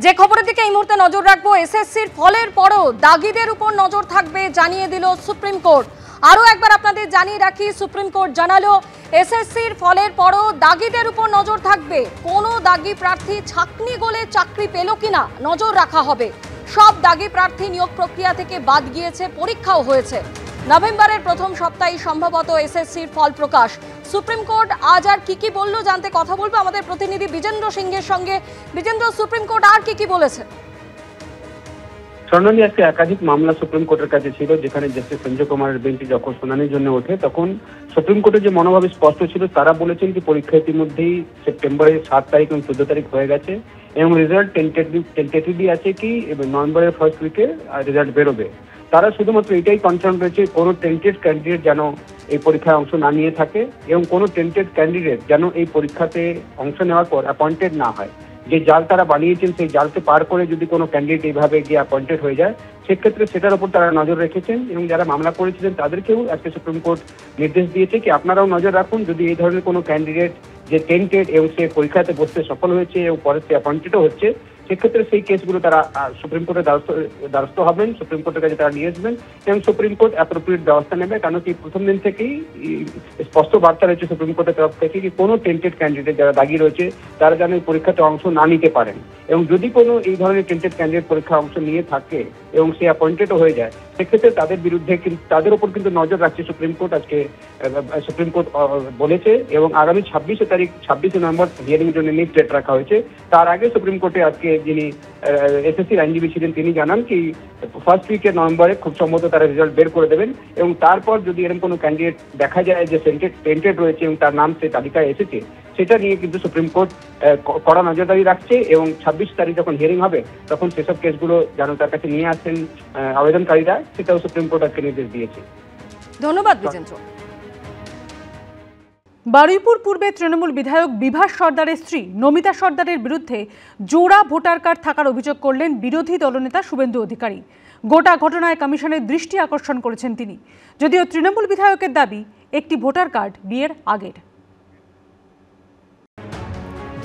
যে খবরের দিকে এই মুহূর্তে নজর রাখবো, এসএসসির ফলের পরও দাগিদের উপর নজর থাকবে জানিয়ে দিল সুপ্রিম কোর্ট। আরও একবার আপনাদের জানিয়ে রাখি, সুপ্রিম কোর্ট জানালো এসএসসির ফলের পরও দাগিদের উপর নজর থাকবে। কোনো দাগি প্রার্থী ছাকনি গোলে চাকরি পেল কিনা নজর রাখা হবে। সব দাগি প্রার্থী নিয়োগ প্রক্রিয়া থেকে বাদ গিয়েছে, পরীক্ষাও হয়েছে। নভেম্বরের প্রথম সপ্তাহে সম্ভবত এসএসসির ফল প্রকাশ। সুপ্রিম কোর্ট আজ আর কি বললো জানতে কথা বলবো আমাদের প্রতিনিধি বিজেন্দ্র সিংহের সঙ্গে। বিজেন্দ্র, সুপ্রিম কোর্ট আর কি বলেছে? স্বর্ণালী, আজকে একাধিক মামলা সুপ্রিম কোর্টের কাছে ছিল, যেখানে জাস্টিস সঞ্জয় কুমারের বেঞ্চ যখন শুনানির জন্য ওঠে তখন সুপ্রিম কোর্টের যে মনোভাব স্পষ্ট ছিল, তারা বলেছেন যে পরীক্ষা ইতিমধ্যেই সেপ্টেম্বরের 7 তারিখ এবং 14 তারিখ হয়ে গেছে এবং রেজাল্ট টেন্টেটিভলি আছে কি নভেম্বরের ফার্স্ট উইকে রেজাল্ট বেরোবে। তারা শুধুমাত্র এটাই কনসার্ন রয়েছে কোনো টেন্টেড ক্যান্ডিডেট যেন এই পরীক্ষায় অংশ না নিয়ে থাকে এবং কোনো টেন্টেড ক্যান্ডিডেট যেন এই পরীক্ষাতে অংশ নেওয়ার পর অ্যাপয়েন্টেড না হয়। যে জাল তারা বানিয়েছেন সেই জালকে পার করে যদি কোনো ক্যান্ডিডেট এইভাবে গিয়ে অ্যাপয়েন্টেড হয়ে যায়, সেক্ষেত্রে সেটার উপর তারা নজর রেখেছেন এবং যারা মামলা করেছিলেন তাদেরকেও আজকে সুপ্রিম কোর্ট নির্দেশ দিয়েছে কি আপনারাও নজর রাখুন, যদি এই ধরনের কোনো ক্যান্ডিডেট যে টেন্টেড এবং সে পরীক্ষাতে বসতে সফল হয়েছে এবং পরে সে অ্যাপয়েন্টেডও হচ্ছে, সেক্ষেত্রে সেই কেসগুলো তারা সুপ্রিম কোর্টের দ্বারস্থ হবেন, সুপ্রিম কোর্টের কাছে তারা নিয়ে আসবেন এবং সুপ্রিম কোর্ট অ্যাপ্রোপ্রিয়েট ব্যবস্থা নেবে। কারণ কি প্রথম দিন থেকেই স্পষ্ট বার্তা রয়েছে সুপ্রিম কোর্টের তরফ থেকে কি কোনো টেন্টেড ক্যান্ডিডেট যারা দাগি রয়েছে তারা যেন এই পরীক্ষাতে অংশ না নিতে পারেন এবং যদি কোনো এই ধরনের টেন্টেড ক্যান্ডিডেট পরীক্ষা অংশ নিয়ে থাকে এবং সে অ্যাপয়েন্টেডও হয়ে যায়, সেক্ষেত্রে তাদের বিরুদ্ধে তাদের উপর কিন্তু নজর রাখছে সুপ্রিম কোর্ট। আজকে সুপ্রিম কোর্ট বলেছে এবং আগামী 26 নভেম্বর হিয়ারিং এর জন্য নিট ডেট রাখা হয়েছে। তার আগে সুপ্রিম কোর্টে আজকে যিনি এসএসসির আইনজীবী ছিলেন তিনি জানান কি ফার্স্ট উইকে নভেম্বরে খুব সম্ভবত তারা রেজাল্ট বের করে দেবেন এবং তারপর যদি এরকম কোনো ক্যান্ডিডেট দেখা যায় যে টেন্টেড রয়েছে এবং তার নাম সেই তালিকায় এসেছে, সেটা নিয়ে কিন্তু সুপ্রিম কোর্ট কড়া নজরদারি রাখছে এবং 26 তারিখ যখন হিয়ারিং হবে তখন সেসব কেসগুলো যেন তার কাছে নিয়ে আসেন আবেদনকারীরা, সেটাও সুপ্রিম কোর্ট আজকে নির্দেশ দিয়েছে। ধন্যবাদ বিজেন্দ্র। বারুইপুর পূর্বে তৃণমূল বিধায়ক বিভাস সর্দারের স্ত্রী নমিতা সর্দারের বিরুদ্ধে জোড়া ভোটার কার্ড থাকার অভিযোগ করলেন বিরোধী দলনেতা শুভেন্দু অধিকারী। গোটা ঘটনায় কমিশনের দৃষ্টি আকর্ষণ করেছেন তিনি। যদিও তৃণমূল বিধায়কের দাবি একটি ভোটার কার্ড বিয়ের আগের।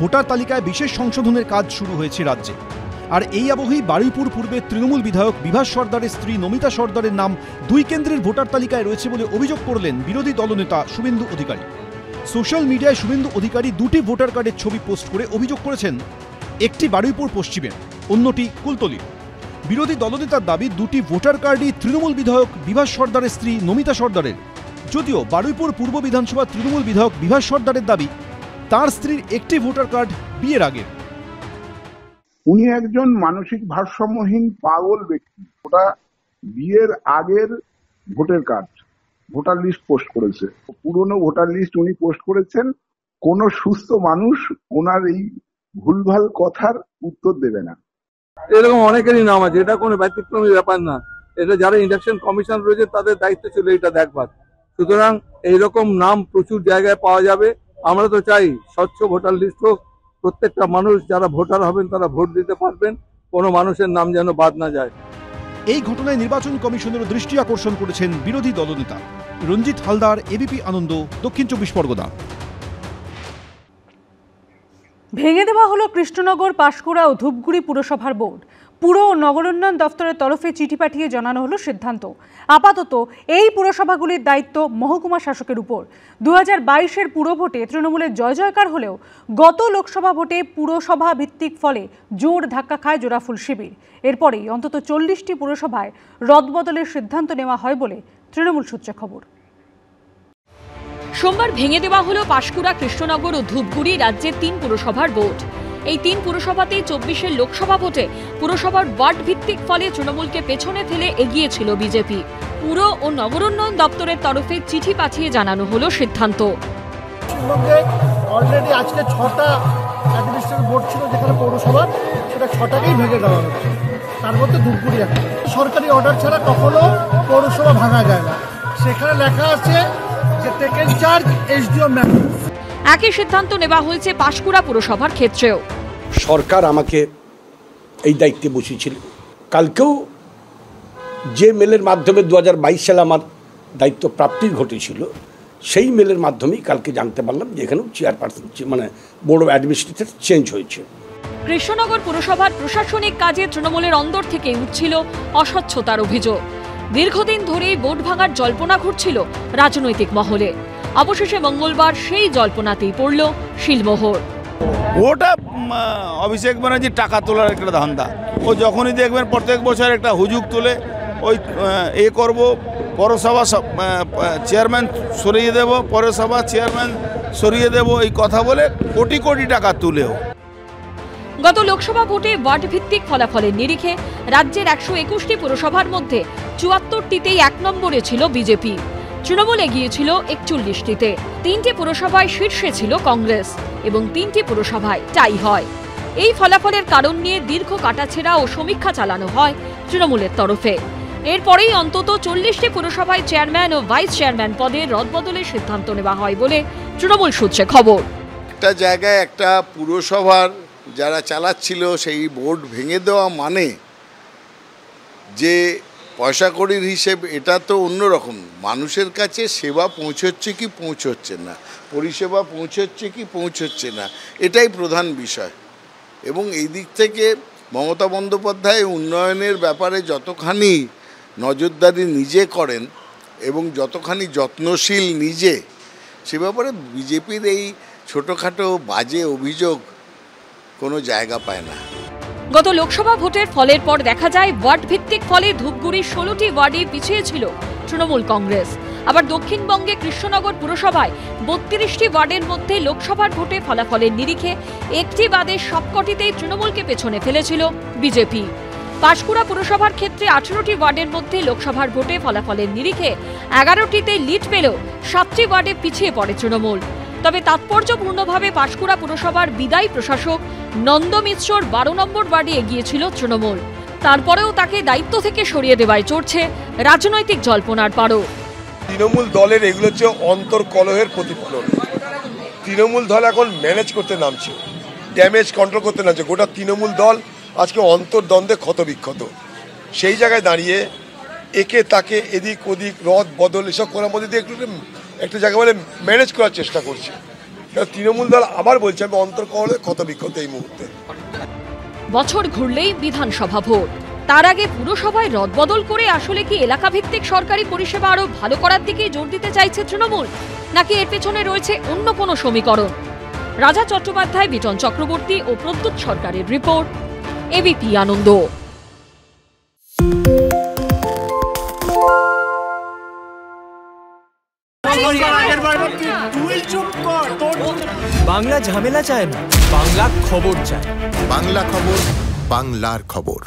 ভোটার তালিকায় বিশেষ সংশোধনের কাজ শুরু হয়েছে রাজ্যে, আর এই আবহেই বারুইপুর পূর্বে তৃণমূল বিধায়ক বিভাস সর্দারের স্ত্রী নমিতা সর্দারের নাম 2 কেন্দ্রের ভোটার তালিকায় রয়েছে বলে অভিযোগ করলেন বিরোধী দলনেতা শুভেন্দু অধিকারী। সোশ্যাল মিডিয়ায় শুভেন্দু অধিকারী 2টি ভোটার কার্ডের ছবি পোস্ট করে অভিযোগ করেছেন, একটি বারুইপুর পশ্চিমের, অন্যটি কুলতলির। বিরোধী দলনেতার দাবি 2টি ভোটার কার্ডই তৃণমূল বিধায়ক বিভাস সর্দারের স্ত্রী নমিতা সর্দারের। যদিও বারুইপুর পূর্ব বিধানসভা তৃণমূল বিধায়ক বিভাস সর্দারের দাবি তার স্ত্রীর একটি ভোটার কার্ড বিয়ের আগের। উনি একজন মানসিক ভারসাম্যহীন পাগল ব্যক্তি। ওটা বিয়ের আগের voter card, voter list post করেছে, পুরনো ভোটার লিস্ট উনি পোস্ট করেছেন। কোন সুস্থ মানুষ ওনার এই ভুলভাল কথার উত্তর দেবে না। এরকম অনেকেরই নাম আছে, এটা কোনো ব্যতিক্রমী ব্যাপার না। এটা যারা ইলেকশন কমিশন রয়েছে তাদের দায়িত্ব ছিল এটা দেখবার। সুতরাং এইরকম নাম প্রচুর জায়গায় পাওয়া যাবে। আমরা তো চাই স্বচ্ছ ভোটার লিস্ট হোক, প্রত্যেকটা মানুষ যারা ভোটার হবেন তারা ভোট দিতে পারবেন, কোনো মানুষের নাম যেন বাদ না যায়। এই ঘটনায় নির্বাচন কমিশনের দৃষ্টি আকর্ষণ করেছেন বিরোধী দলনেতা রঞ্জিত হালদার, এবিপি আনন্দ, দক্ষিণ 24 পরগনা। ভেঙে দেওয়া হলো কৃষ্ণনগর, পাঁশকুড়া ও ধূপগুড়ি পুরসভার বোর্ড। পুর ও নগরোন্নয়ন দফতরের তরফে চিঠি পাঠিয়ে জানানো হলো সিদ্ধান্ত। আপাতত এই পুরসভাগুলির দায়িত্ব মহকুমা শাসকের উপর। 2022-এর পুরভোটে তৃণমূলের জয় জয়কার হলেও গত লোকসভা ভোটে পুরসভা ভিত্তিক ফলে জোর ধাক্কা খায় জোড়াফুল শিবির। এরপরেই অন্তত 40টি পুরসভায় রদবদলের সিদ্ধান্ত নেওয়া হয় বলে তৃণমূল সূত্রে খবর। সোমবার ভেঙে দেওয়া হলো পাঁশকুড়া, কৃষ্ণনগর ও ধূপগুড়ি রাজ্যের 3 পুরসভার বোর্ড। এই 3 পুরসভাতেই 24-এর লোকসভা ভোটে পুরসভার ওয়ার্ড ভিত্তিক ফলে তৃণমূলকে পেছনে ফেলে এগিয়েছিল বিজেপি। পুর ও নগরোন্নয়ন দপ্তরের তরফে চিঠি পাঠিয়ে জানানো হলো সিদ্ধান্ত। পশ্চিমবঙ্গে অলরেডি আজকে 6টা অ্যাডমিনিস্ট্রেটিভ বোর্ড ছিল যেখানে পৌরসভা, সেটা 6টাকেই ভেঙে দেওয়া হচ্ছে। তার মধ্যে ধূপগুড়ি একটা। সরকারি অর্ডার ছাড়া কখনো পৌরসভা ভাঙা যায় না। সেখানে লেখা আছে যে টেকেন চার্জ এসডিও ম্যানুয়াল। একই সিদ্ধান্ত নেওয়া হয়েছে পাঁশকুড়া পুরসভার ক্ষেত্রেও। সরকার আমাকে এই দায়িত্বে বসিয়েছিল। কালকেও যে মেলের মাধ্যমে 2022 সালে আমার দায়িত্ব প্রাপ্তি ঘটেছিল, সেই মেলের মাধ্যমেই কালকে জানতে পারলাম যে এখানেও চেয়ারপারসন মানে বোর্ড অফ অ্যাডমিনিস্ট্রেটর চেঞ্জ হয়েছে। কৃষ্ণনগর পুরসভার প্রশাসনিক কাজে তৃণমূলের অন্দর থেকে উঠছিল অস্বচ্ছতার অভিযোগ। দীর্ঘদিন ধরেই বোর্ড ভাঙার জল্পনা ঘুরছিল রাজনৈতিক মহলে। অবশেষে মঙ্গলবার সেই জল্পনাতেই পড়ল শিলমোহর। ওটা অভিষেক ব্যানার্জির টাকা তোলার একটা ধান্দা। ও যখনই দেখবেন প্রত্যেক বছর একটা হুজুগ তুলে ওই করব, পৌরসভা চেয়ারম্যান সরিয়ে দেব, পৌরসভা চেয়ারম্যান সরিয়ে দেব, এই কথা বলে কোটি কোটি টাকা তুলেও। গত লোকসভা ভোটে ওয়ার্ড ভিত্তিক ফলাফলের নিরিখে রাজ্যের 121টি পুরসভার মধ্যে 74টিতেই 1 নম্বরে ছিল বিজেপি। তৃণমূল এগিয়েছিল 41টিতে। 3টি পুরসভায় শীর্ষে ছিল কংগ্রেস এবং 3টি পুরসভায় টাই হয়। এই ফলাফলের কারণ নিয়ে দীর্ঘ কাটাছেঁড়া ও সমীক্ষা চালানো হয় তৃণমূলের তরফে। এরপরেই অন্তত 40টি পুরসভায় চেয়ারম্যান ও ভাইস চেয়ারম্যান পদে রদবদলের সিদ্ধান্ত নেওয়া হয় বলে তৃণমূল সূত্রে খবর। একটা জায়গায় একটা পুরসভার যারা চালাচ্ছিল সেই বোর্ড ভেঙে দেওয়া মানে যে পয়সা কড়ির হিসেব, এটা তো অন্যরকম। মানুষের কাছে সেবা পৌঁছচ্ছে কি পৌঁছচ্ছে না, পরিষেবা পৌঁছচ্ছে কি পৌঁছচ্ছে না, এটাই প্রধান বিষয়। এবং এই দিক থেকে মমতা বন্দ্যোপাধ্যায় উন্নয়নের ব্যাপারে যতখানি নজরদারি নিজে করেন এবং যতখানি যত্নশীল নিজে, সে ব্যাপারে বিজেপির এই ছোটোখাটো বাজে অভিযোগ কোনো জায়গা পায় না। গত লোকসভা ভোটের ফলের পর দেখা যায় ওয়ার্ড ভিত্তিক ফলে ধূপগুড়ির 16টি ওয়ার্ডে পিছিয়ে ছিল তৃণমূল কংগ্রেস। আবার দক্ষিণবঙ্গে কৃষ্ণনগর পুরসভায় 32টি ওয়ার্ডের মধ্যে লোকসভার ভোটে ফলাফলের নিরিখে একটি বাদে সবকটিতেই তৃণমূলকে পেছনে ফেলেছিল বিজেপি। পাঁশকুড়া পুরসভার ক্ষেত্রে 18টি ওয়ার্ডের মধ্যে লোকসভার ভোটে ফলাফলের নিরিখে 11টিতে লিড পেলেও 7টি ওয়ার্ডে পিছিয়ে পড়ে তৃণমূল। তবে তাৎপর্যপূর্ণভাবে পাঁশকুড়া পুরসভার বিদায়ী প্রশাসক নন্দ মিশ্রর 12 নম্বর ওয়ার্ডে এগিয়েছিল তৃণমূল। তারপরেও তাকে দায়িত্ব থেকে সরিয়ে দেওয়ায় চড়ছে রাজনৈতিক জল্পনার পারো। তৃণমূল দলের এগুলো হচ্ছে অন্তর্কলহের প্রতিফলন। তৃণমূল দল এখন ম্যানেজ করতে নামছে, ড্যামেজ কন্ট্রোল করতে নামছে। গোটা তৃণমূল দল আজকে অন্তর্দ্বন্দ্বে ক্ষতবিক্ষত। সেই জায়গায় দাঁড়িয়ে একে তাকে এদিক ওদিক রদ বদল এসব করার মধ্যে দিয়ে একটা জায়গা বলে ম্যানেজ করার চেষ্টা করছে। তৃণমূল দল আবার বলছে আমি অন্তর্কলহে ক্ষতবিক্ষত এই মুহূর্তে। বছর ঘুরলেই বিধানসভা ভোট, তার আগে পুরসভায় রদবদল করে আসলে কি এলাকাভিত্তিক সরকারি পরিষেবা আরো ভালো করার দিকে জোর দিতে চাইছে তৃণমূল, নাকি এর পেছনে রয়েছে অন্য কোনো সমীকরণ? রাজা চট্টোপাধ্যায়, বিটন চক্রবর্তী ও প্রদ্যুৎ সরকারের রিপোর্ট, এবিপি আনন্দ। বাংলা ঝামেলা চায় না, বাংলা খবর চায়। বাংলা খবর, বাংলার খবর।